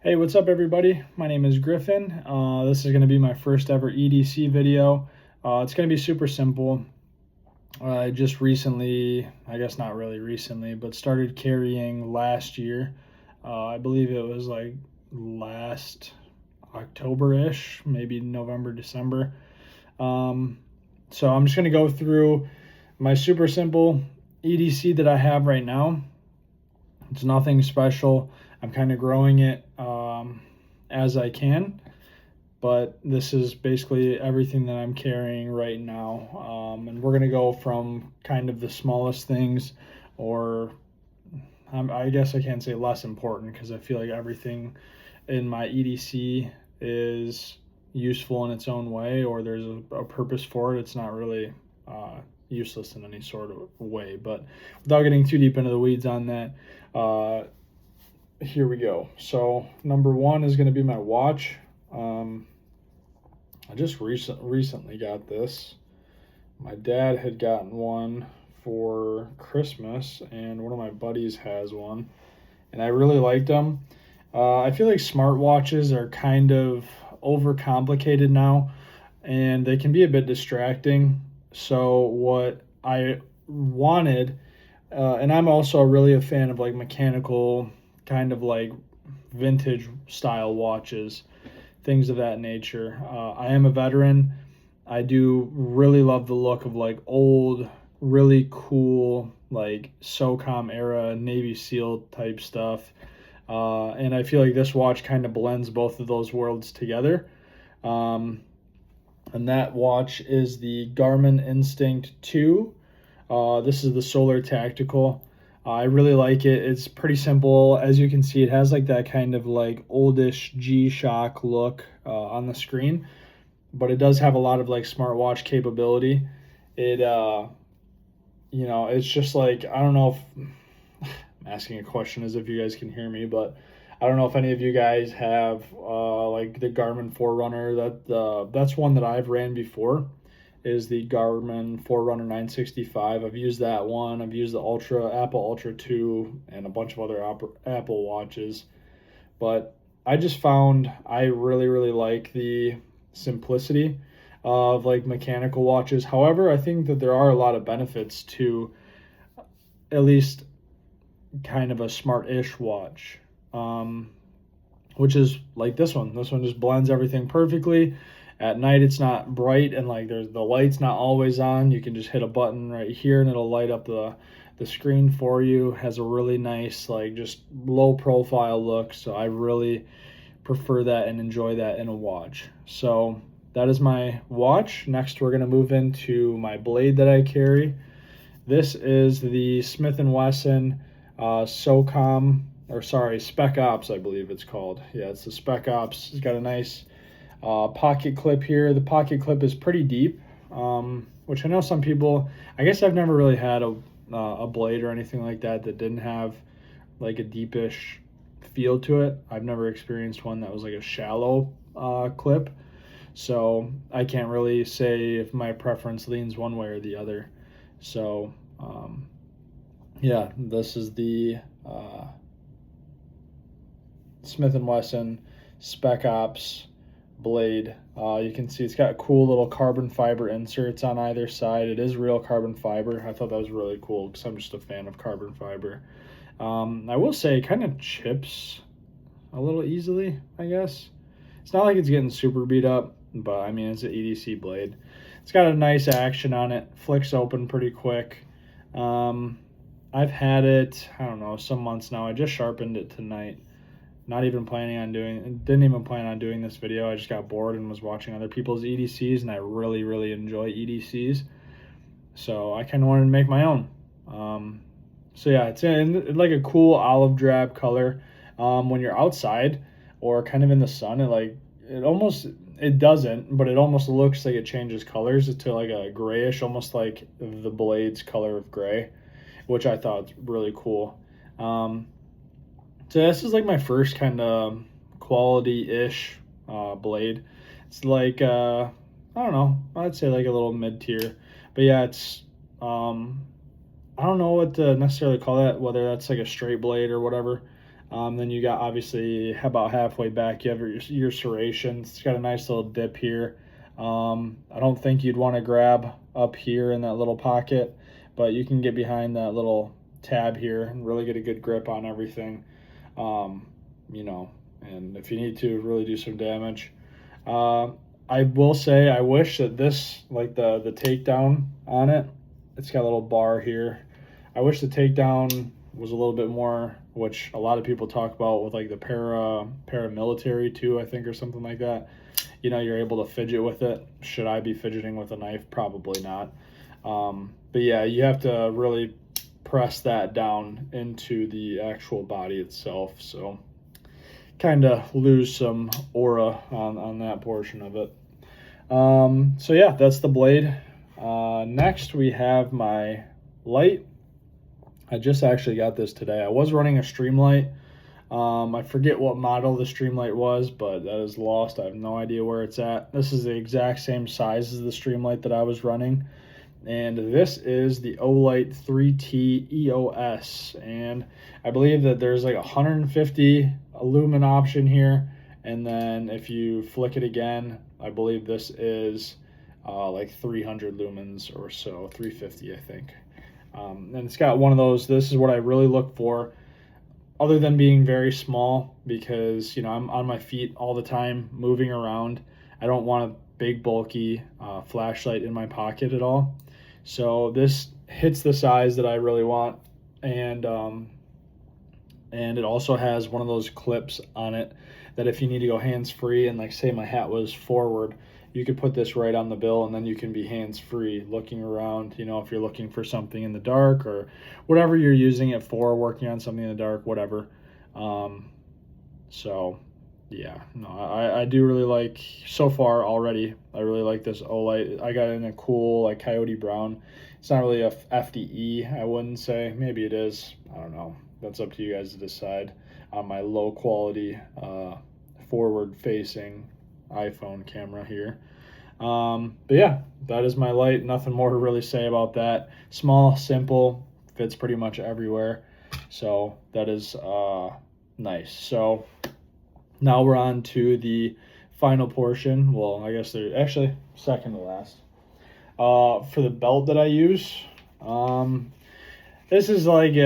Hey, what's up everybody? My name is Griffin. This is going to be my first ever EDC video. It's going to be super simple. I just recently, I guess not really recently, but started carrying last year. I believe it was like last October-ish, maybe November, December. So I'm just going to go through my super simple EDC that I have right now. It's nothing special. I'm kind of growing it as I can, but this is basically everything that I'm carrying right now. And we're going to go from kind of the smallest things, or I guess I can't say less important, because I feel like everything in my EDC is useful in its own way, or there's a purpose for it. It's not really useless in any sort of way. But without getting too deep into the weeds on that, here we go. So number one is going to be my watch. I just recently got this. My dad had gotten one for Christmas, and one of my buddies has one, and I really liked them. I feel like smartwatches are kind of overcomplicated now, and they can be a bit distracting. So what I wanted, and I'm also really a fan of like mechanical, kind of like vintage style watches, things of that nature. I am a veteran. I do really love the look of like old, really cool, like SOCOM era Navy SEAL type stuff. And I feel like this watch kind of blends both of those worlds together. And that watch is the Garmin Instinct 2. This is the Solar Tactical. I really like it. It's pretty simple. As you can see, it has like that kind of like oldish G-Shock look on the screen, but it does have a lot of like smartwatch capability. It, it's just like, I don't know if I'm asking a question as if you guys can hear me, but I don't know if any of you guys have like the Garmin Forerunner. That's one that I've ran before, is the Garmin Forerunner 965. I've used that one. I've used the Apple Ultra 2, and a bunch of other Apple watches. But I just found I really, really like the simplicity of like mechanical watches. However, I think that there are a lot of benefits to at least kind of a smart-ish watch, which is like this one. This one just blends everything perfectly. At night, it's not bright, and like the light's not always on. You can just hit a button right here and it'll light up the screen for you. Has a really nice, like, just low profile look. So I really prefer that and enjoy that in a watch. So that is my watch. Next, we're gonna move into my blade that I carry. This is the Smith & Wesson SOCOM, or sorry, Spec Ops, I believe it's called. Yeah, it's the Spec Ops. It's got a nice pocket clip here. The pocket clip is pretty deep, which I know some people, I guess I've never really had a blade or anything like that didn't have like a deepish feel to it. I've never experienced one that was like a shallow clip, so I can't really say if my preference leans one way or the other. So yeah, this is the Smith & Wesson Spec Ops blade. You can see it's got cool little carbon fiber inserts on either side. It is real carbon fiber. I thought that was really cool because I'm just a fan of carbon fiber. I will say it kind of chips a little easily, I guess. It's not like it's getting super beat up, but I mean, it's an EDC blade. It's got a nice action on it, flicks open pretty quick. I've had it, I don't know, some months now. I just sharpened it tonight. Didn't even plan on doing this video. I just got bored and was watching other people's EDCs, and I really, really enjoy EDCs. So I kind of wanted to make my own. So yeah, it's in like a cool olive drab color. When you're outside or kind of in the sun, it doesn't, but it almost looks like it changes colors to like a grayish, almost like the blade's color of gray, which I thought was really cool. So this is like my first kind of quality-ish blade. It's like, I don't know, I'd say like a little mid-tier. But yeah, it's, I don't know what to necessarily call that, whether that's like a straight blade or whatever. Then you got obviously about halfway back, you have your serrations. It's got a nice little dip here. I don't think you'd want to grab up here in that little pocket, but you can get behind that little tab here and really get a good grip on everything. You know, and if you need to really do some damage. I will say I wish that this, like the takedown on it, it's got a little bar here. I wish the takedown was a little bit more, which a lot of people talk about with like the paramilitary too, I think, or something like that. You know, you're able to fidget with it. Should I be fidgeting with a knife? Probably not. But yeah, you have to really press that down into the actual body itself. So kind of lose some aura on that portion of it. So yeah, that's the blade. Next we have my light. I just actually got this today. I was running a Streamlight. I forget what model the Streamlight was, but that is lost. I have no idea where it's at. This is the exact same size as the Streamlight that I was running. And this is the Olight 3T EOS. And I believe that there's like 150 lumen option here. And then if you flick it again, I believe this is like 300 lumens or so, 350, I think. And it's got one of those. This is what I really look for, other than being very small, because, you know, I'm on my feet all the time, moving around. I don't want a big, bulky flashlight in my pocket at all. So this hits the size that I really want, and it also has one of those clips on it that if you need to go hands-free, and like say my hat was forward, you could put this right on the bill, and then you can be hands-free looking around, you know, if you're looking for something in the dark or whatever you're using it for, working on something in the dark, whatever. So yeah, no, I do really like, so far already, I really like this Olight. I got it in a cool like coyote brown. It's not really a FDE, I wouldn't say. Maybe it is, I don't know. That's up to you guys to decide on my low quality forward facing iPhone camera here. But yeah, that is my light. Nothing more to really say about that. Small, simple, fits pretty much everywhere. So that is nice. So now we're on to the final portion. Well, I guess they're actually second to last. For the belt that I use, this is like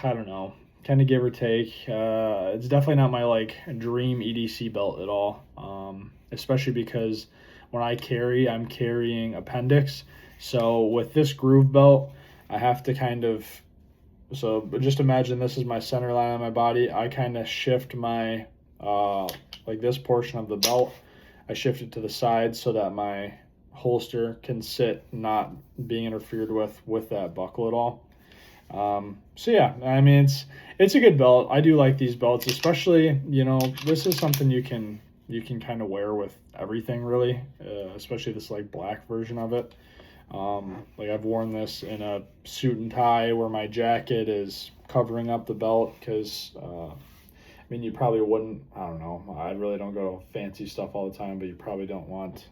I don't know, kind of give or take. It's definitely not my like dream EDC belt at all. Especially because when I carry, I'm carrying appendix. So with this groove belt, I have to kind of, so just imagine this is my center line on my body. I kind of shift my like this portion of the belt, I shift it to the side so that my holster can sit, not being interfered with that buckle at all. So yeah, I mean, it's a good belt. I do like these belts, especially, you know, this is something you can kind of wear with everything really, especially this like black version of it. Like I've worn this in a suit and tie where my jacket is covering up the belt, because I mean, you probably wouldn't, I don't know, I really don't go fancy stuff all the time, but you probably don't want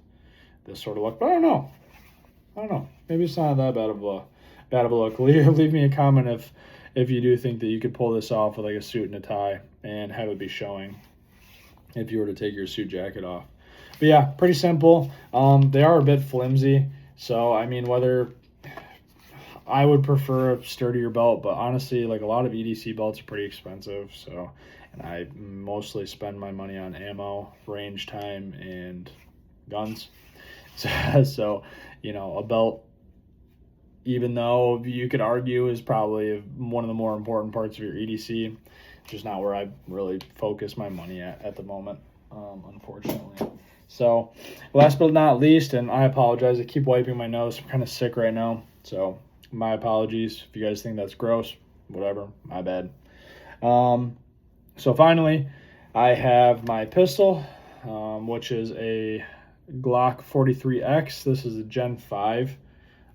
this sort of look. But I don't know. Maybe it's not that bad of a look. Leave me a comment if you do think that you could pull this off with like a suit and a tie and have it be showing if you were to take your suit jacket off. But yeah, pretty simple. They are a bit flimsy, so I mean, whether I would prefer a sturdier belt, but honestly, like a lot of EDC belts are pretty expensive, so, and I mostly spend my money on ammo, range time, and guns. So, you know, a belt, even though you could argue is probably one of the more important parts of your EDC, just not where I really focus my money at the moment, unfortunately. So, last but not least, and I apologize, I keep wiping my nose. I'm kind of sick right now, so my apologies. If you guys think that's gross, whatever, my bad. So finally, I have my pistol, which is a Glock 43X. This is a Gen 5.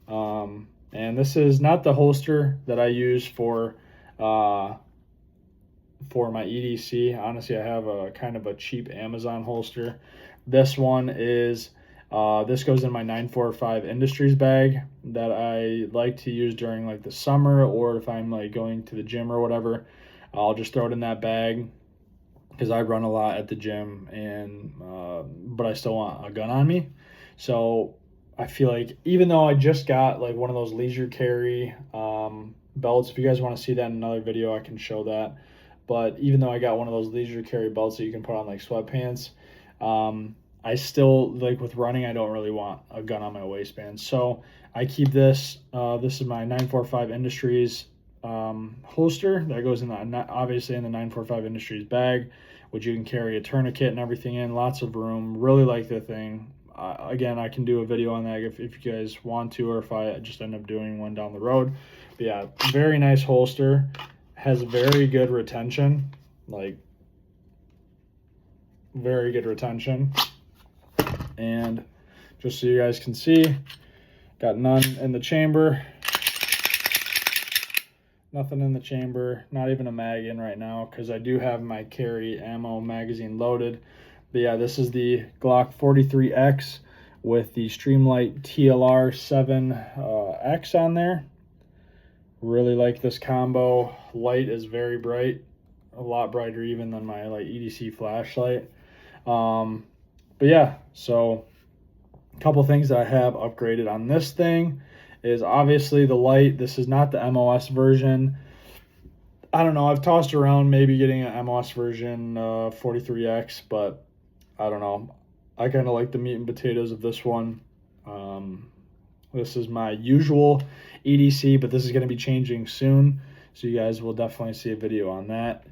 And this is not the holster that I use for my EDC. Honestly, I have a kind of a cheap Amazon holster. This one is, this goes in my 945 Industries bag that I like to use during like the summer, or if I'm like going to the gym or whatever. I'll just throw it in that bag because I run a lot at the gym, and but I still want a gun on me. So I feel like even though I just got like one of those leisure carry belts, if you guys want to see that in another video, I can show that. But even though I got one of those leisure carry belts that you can put on like sweatpants, I still, like with running, I don't really want a gun on my waistband. So I keep this. This is my 945 Industries holster that goes in the, obviously in the 945 Industries bag, which you can carry a tourniquet and everything in. Lots of room. Really like the thing. Again, I can do a video on that if you guys want to, or if I just end up doing one down the road. But yeah, very nice holster. Has very good retention, like very good retention. And just so you guys can see, got none in the chamber. Nothing in the chamber, not even a mag in right now, because I do have my carry ammo magazine loaded. But yeah, this is the Glock 43X with the Streamlight TLR 7X on there. Really like this combo. Light is very bright, a lot brighter even than my like EDC flashlight. But yeah, so a couple things that I have upgraded on this thing is obviously the light. This is not the MOS version. I don't know, I've tossed around maybe getting an MOS version 43X, but I don't know. I kind of like the meat and potatoes of this one. This is my usual EDC, but this is going to be changing soon, so you guys will definitely see a video on that.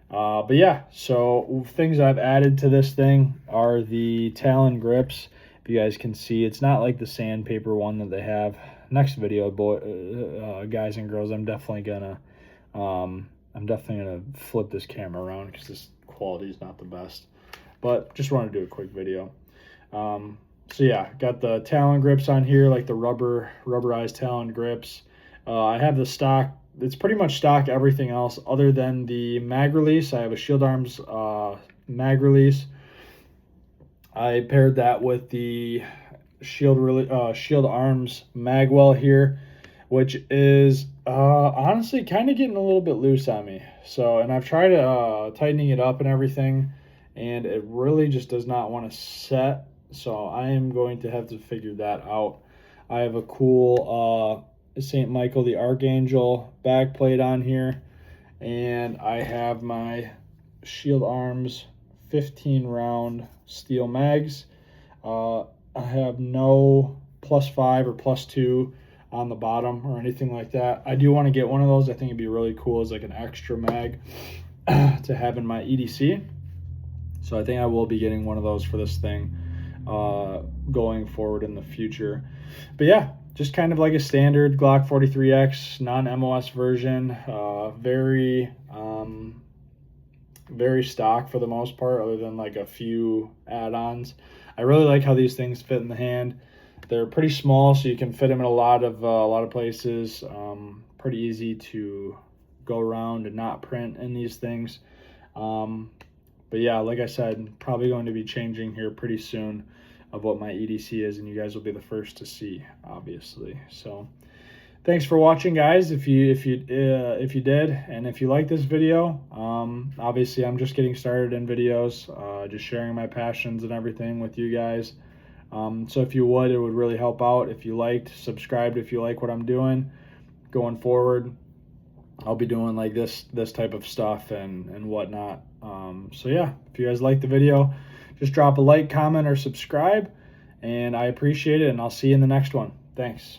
But yeah, so things I've added to this thing are the Talon grips. If you guys can see, it's not like the sandpaper one that they have. Next video, guys and girls, I'm definitely gonna flip this camera around because this quality is not the best. But just want to do a quick video. So yeah, got the Talon grips on here, like the rubberized Talon grips. I have the stock. It's pretty much stock everything else other than the mag release. I have a Shield Arms mag release. I paired that with the Shield Arms magwell here, which is honestly kind of getting a little bit loose on me. So, and I've tried tightening it up and everything, and it really just does not want to set. So I am going to have to figure that out. I have a cool St. Michael the Archangel backplate on here, and I have my Shield Arms 15 round steel mags. I have no +5 or +2 on the bottom or anything like that. I do want to get one of those. I think it'd be really cool as like an extra mag to have in my EDC. So I think I will be getting one of those for this thing going forward in the future. But yeah, just kind of like a standard Glock 43X non-MOS version. Very stock for the most part, other than like a few add-ons. I really like how these things fit in the hand. They're pretty small, so you can fit them in a lot of places. Pretty easy to go around and not print in these things. But yeah, like I said, probably going to be changing here pretty soon of what my EDC is, and you guys will be the first to see, obviously. So thanks for watching, guys, if you did, and if you like this video. Obviously I'm just getting started in videos, just sharing my passions and everything with you guys. So if you would, it would really help out if you liked, subscribed if you like what I'm doing. Going forward, I'll be doing like this type of stuff and whatnot. So yeah, if you guys like the video, just drop a like, comment, or subscribe, and I appreciate it, and I'll see you in the next one. Thanks.